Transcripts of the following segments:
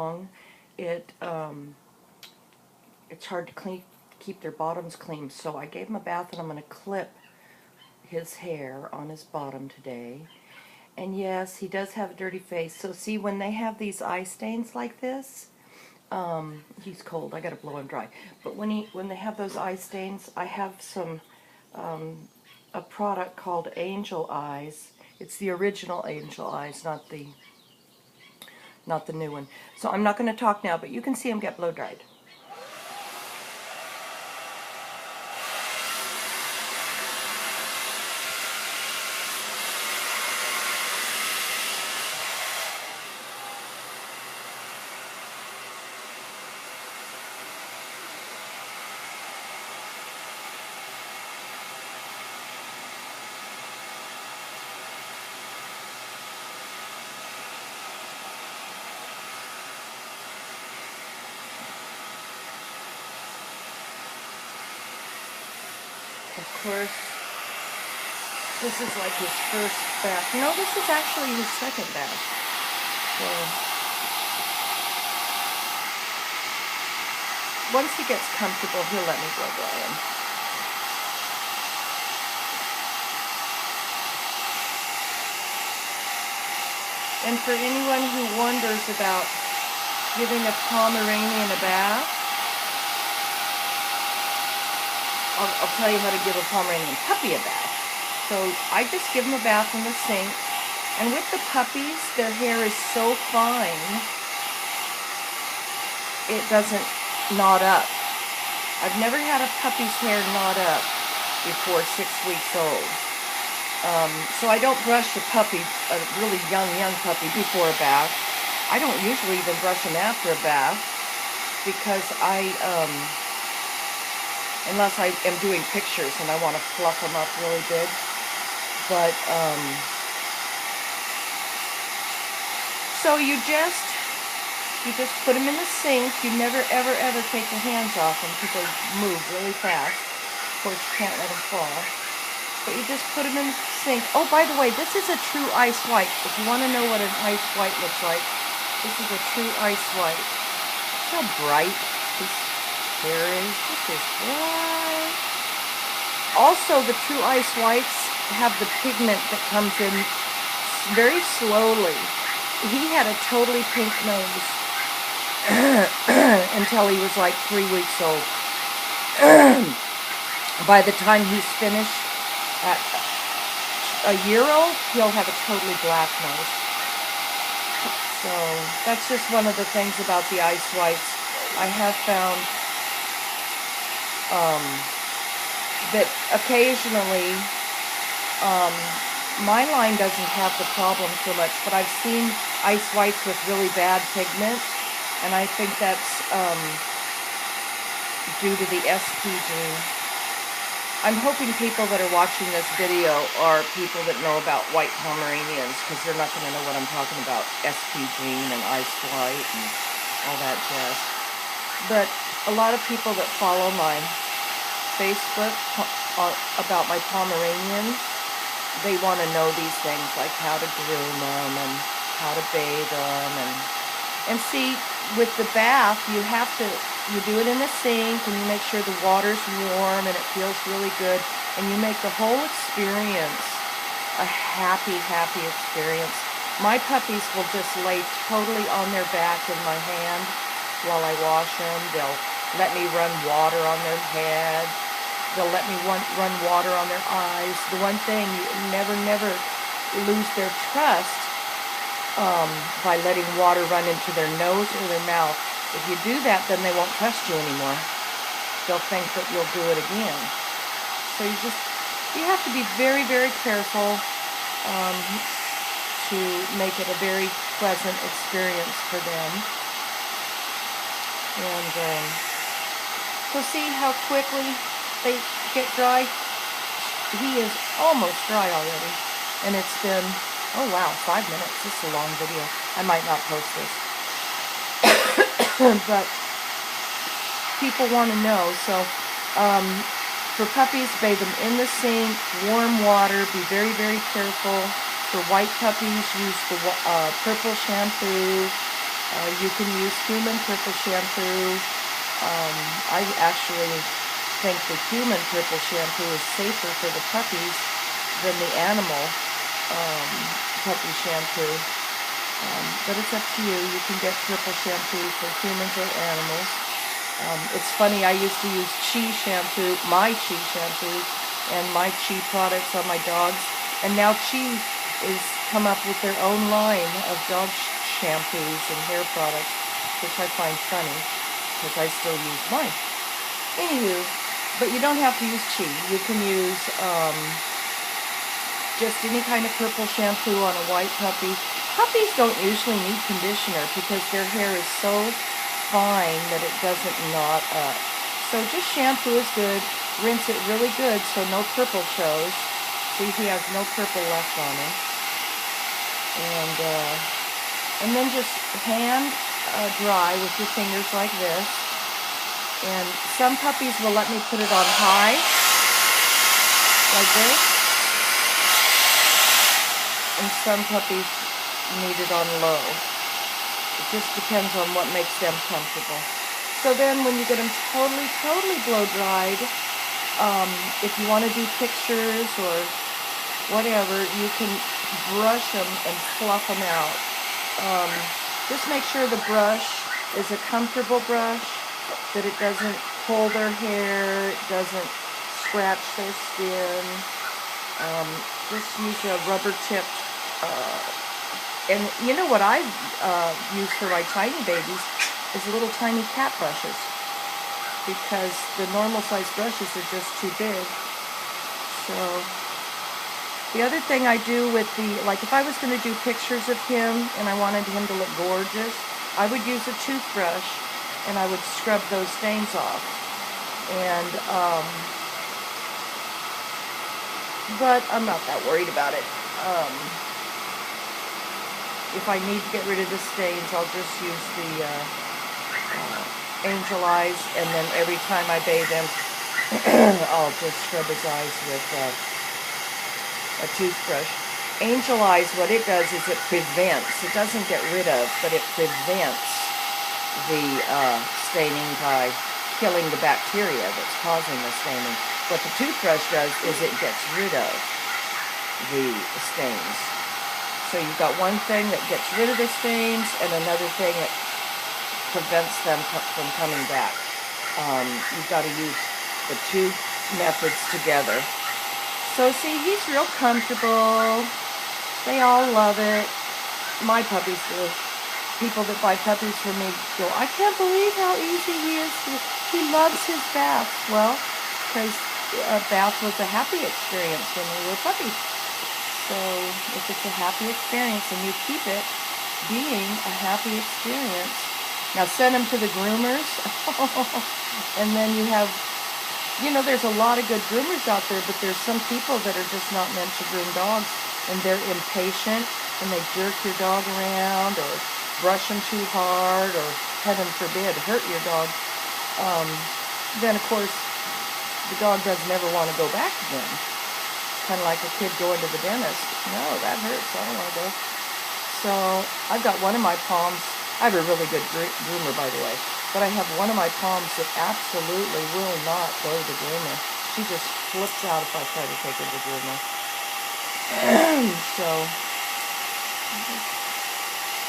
long, it's hard to keep their bottoms clean. So I gave him a bath, and I'm going to clip his hair on his bottom today. And yes, he does have a dirty face. So see, when they have these eye stains like this, he's cold. I got to blow him dry. But when they have those eye stains, I have some a product called Angel Eyes. It's the original Angel Eyes, not the new one. So I'm not going to talk now, but you can see him get blow dried. Of course, this is like his first bath. No, this is actually his second bath. So, once he gets comfortable, he'll let me blow dry him. And for anyone who wonders about giving a Pomeranian a bath, I'll tell you how to give a Pomeranian puppy a bath. So I just give them a bath in the sink. And with the puppies, their hair is so fine, it doesn't knot up. I've never had a puppy's hair knot up before 6 weeks old. So I don't brush a really young puppy before a bath. I don't usually even brush him after a bath because unless I am doing pictures and I want to fluff them up really big. But, so you just put them in the sink. You never, ever take your hands off them because they move really fast. Of course, you can't let them fall. But you just put them in the sink. Oh, by the way, this is a true ice white. If you want to know what an ice white looks like, this is a true ice white. See how bright this hair is? This is bright. Also, the true ice whites have the pigment that comes in very slowly. He had a totally pink nose until he was like 3 weeks old. By the time he's finished, at a year old, he'll have a totally black nose. So that's just one of the things about the ice whites. I have found that occasionally my line doesn't have the problem so much, but I've seen ice whites with really bad pigment, and I think that's due to the SP gene. I'm hoping people that are watching this video are people that know about white Pomeranians, because they're not going to know what I'm talking about, SP gene and ice white and all that jazz. But a lot of people that follow my Facebook about my Pomeranians, they want to know these things, like how to groom them and how to bathe them. And see, with the bath, you do it in the sink, and you make sure the water's warm and it feels really good, and you make the whole experience a happy experience. My puppies will just lay totally on their back in my hand while I wash them. They'll let me run water on their head. They'll let me run water on their eyes. The one thing, you never lose their trust by letting water run into their nose or their mouth. If you do that, then they won't trust you anymore. They'll think that you'll do it again. So you have to be very careful to make it a very pleasant experience for them. And so see how quickly they get dry? He is almost dry already. And it's been, oh wow, 5 minutes. This is a long video. I might not post this. But people want to know. So for puppies, bathe them in the sink, warm water. Be very careful. For white puppies, use the purple shampoo. You can use human purple shampoo. I actually think the human purple shampoo is safer for the puppies than the animal puppy shampoo. But it's up to you. You can get purple shampoo for humans or animals. It's funny, I used to use Chi shampoo, my Chi shampoo, and my Chi products on my dogs. And now Chi is come up with their own line of dog shampoos and hair products, which I find funny, because I still use mine. Anywho, but you don't have to use Chi. You can use just any kind of purple shampoo on a white puppy. Puppies don't usually need conditioner because their hair is so fine that it doesn't knot up. So just shampoo is good. Rinse it really good so no purple shows. See, he has no purple left on him. And then just hand dry with your fingers like this. And some puppies will let me put it on high, like this. And some puppies need it on low. It just depends on what makes them comfortable. So then when you get them totally blow dried, if you want to do pictures or whatever, you can brush them and fluff them out. Just make sure the brush is a comfortable brush, that it doesn't pull their hair, it doesn't scratch their skin. Just use a rubber tipped, and you know what I've used for my tiny babies is little tiny cat brushes, because the normal size brushes are just too big. So the other thing I do with the, like if I was going to do pictures of him and I wanted him to look gorgeous, I would use a toothbrush and I would scrub those stains off. And but I'm not that worried about it. If I need to get rid of the stains, I'll just use the Angel Eyes, and then every time I bathe him, I'll just scrub his eyes with a toothbrush. Angel Eyes, what it does is it prevents, it doesn't get rid of, but it prevents the staining by killing the bacteria that's causing the staining. What the toothbrush does is it gets rid of the stains. So you've got one thing that gets rid of the stains and another thing that prevents them from coming back. You've got to use the two methods together. So see, he's real comfortable. They all love it. My puppies do. People that buy puppies from me go, I can't believe how easy he is. He loves his bath. Well, because a bath was a happy experience when we were puppies. So if it's a happy experience and you keep it being a happy experience, now send them to the groomers. And then you have, you know, there's a lot of good groomers out there, but there's some people that are just not meant to groom dogs, and they're impatient and they jerk your dog around or brush them too hard or, heaven forbid, hurt your dog. Then of course the dog doesn't ever want to go back again. Kind of like a kid going to the dentist. No, that hurts. I don't want to go. So I've got one of my palms. I have a really good groomer, by the way. But I have one of my palms that absolutely will not go to the groomer. She just flips out if I try to take her to the groomer. So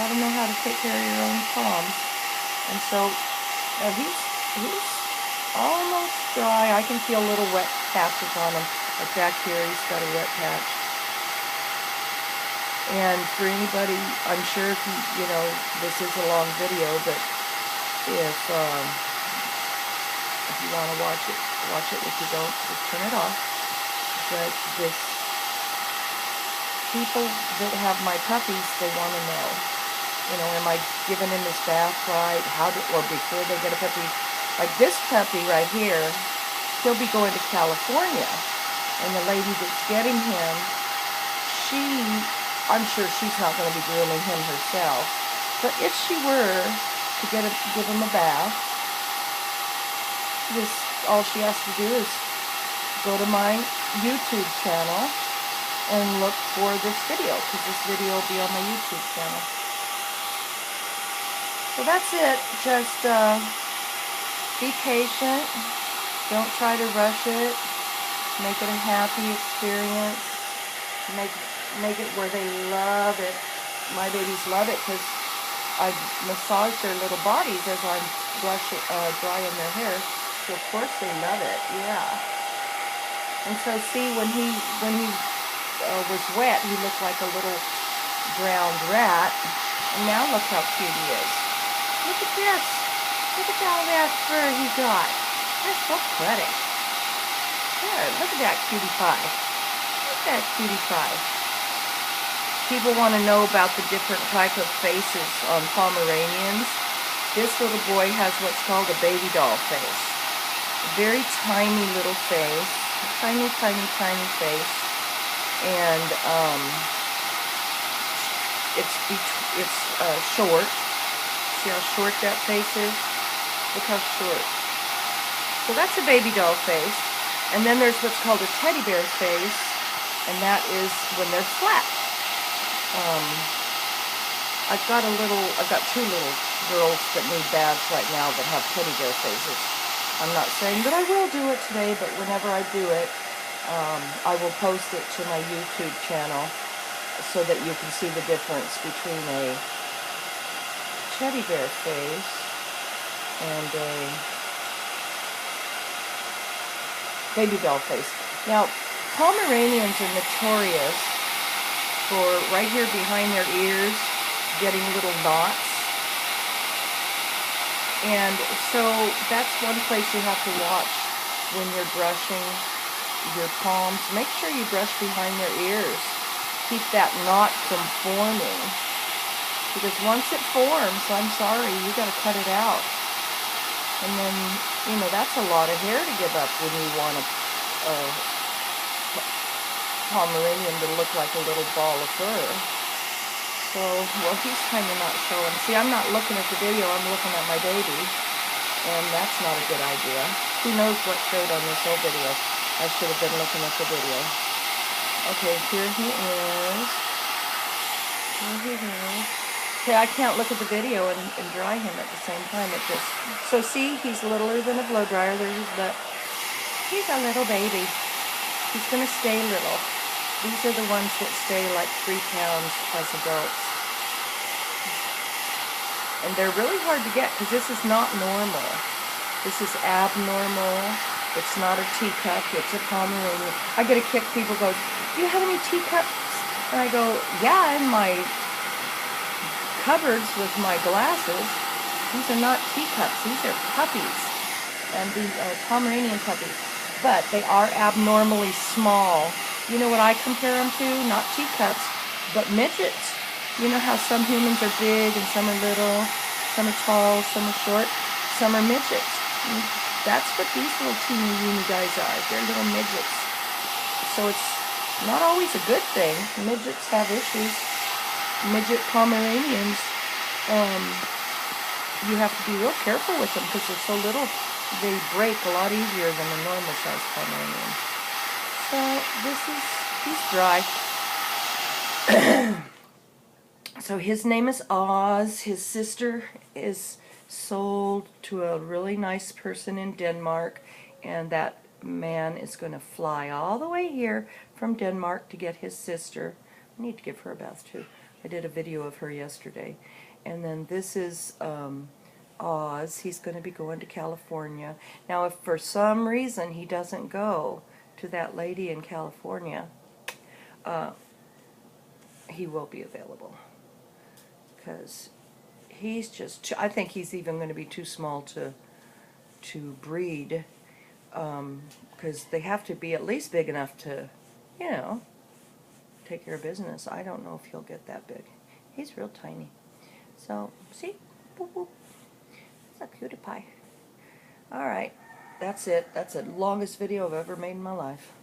gotta know how to take care of your own palms. And so he's almost dry. I can feel little wet patches on him. Like back here, he's got a wet patch. And for anybody, I'm sure if you know, this is a long video, but if you want to watch it. If you don't, just turn it off. But this, people that have my puppies, they want to know, you know, am I giving him his bath right? Or before they get a puppy? Like this puppy right here, he'll be going to California. And the lady that's getting him, I'm sure she's not going to be grooming him herself. But if she were to give him a bath, all she has to do is go to my YouTube channel and look for this video, because this video will be on my YouTube channel. So that's it. Just be patient. Don't try to rush it. Make it a happy experience. Make it where they love it. My babies love it because I massage their little bodies as I'm drying their hair. So of course they love it. Yeah. And so see, when he was wet, he looked like a little drowned rat. And now look how cute he is. Look at this. Look at all that fur he got. That's so pretty. There, look at that cutie pie. Look at that cutie pie. People want to know about the different type of faces on Pomeranians. This little boy has what's called a baby doll face. A very tiny little face. A tiny, tiny, tiny face. And it's short. See how short that face is? Look how short. So that's a baby doll face. And then there's what's called a teddy bear face. And that is when they're flat. I've got two little girls that need bags right now that have teddy bear faces. I'm not saying that I will do it today, but whenever I do it, I will post it to my YouTube channel so that you can see the difference between a teddy bear face and a baby doll face. Now, Pomeranians are notorious for right here behind their ears getting little knots. And so that's one place you have to watch when you're brushing your palms. Make sure you brush behind their ears. Keep that knot from forming. Because once it forms, I'm sorry, you got to cut it out. And then, you know, that's a lot of hair to give up when you want a Pomeranian to look like a little ball of fur. So, well, he's kind of not showing. See, I'm not looking at the video, I'm looking at my baby. And that's not a good idea. Who knows what showed on this whole video? I should have been looking at the video. Okay, here he is. Here he is. Okay, I can't look at the video and dry him at the same time. It just... So see, he's littler than a blow dryer. There's his butt. He's a little baby. He's going to stay little. These are the ones that stay like 3 pounds as adults. And they're really hard to get because this is not normal. This is abnormal. It's not a teacup. It's a Pomeranian. I get a kick. People go, do you have any teacups? And I go, yeah, in my cupboards with my glasses. These are not teacups. These are puppies. And these are Pomeranian puppies. But they are abnormally small. You know what I compare them to? Not teacups, but midgets. You know how some humans are big and some are little, some are tall, some are short, some are midgets. And that's what these little teeny weeny guys are. They're little midgets. So it's not always a good thing. Midgets have issues. Midget Pomeranians, you have to be real careful with them because they're so little. They break a lot easier than a normal sized Pomeranian. So he's dry. So his name is Oz. His sister is sold to a really nice person in Denmark, and that man is going to fly all the way here from Denmark to get his sister. I need to give her a bath too. I did a video of her yesterday. And then this is Oz. He's going to be going to California. Now, if for some reason he doesn't go to that lady in California, he will be available. Because he's just, I think he's even going to be too small to breed. Because they have to be at least big enough to, you know, take care of business. I don't know if he'll get that big. He's real tiny. So, see? Boop, boop. That's a cutie pie. Alright, that's it. That's the longest video I've ever made in my life.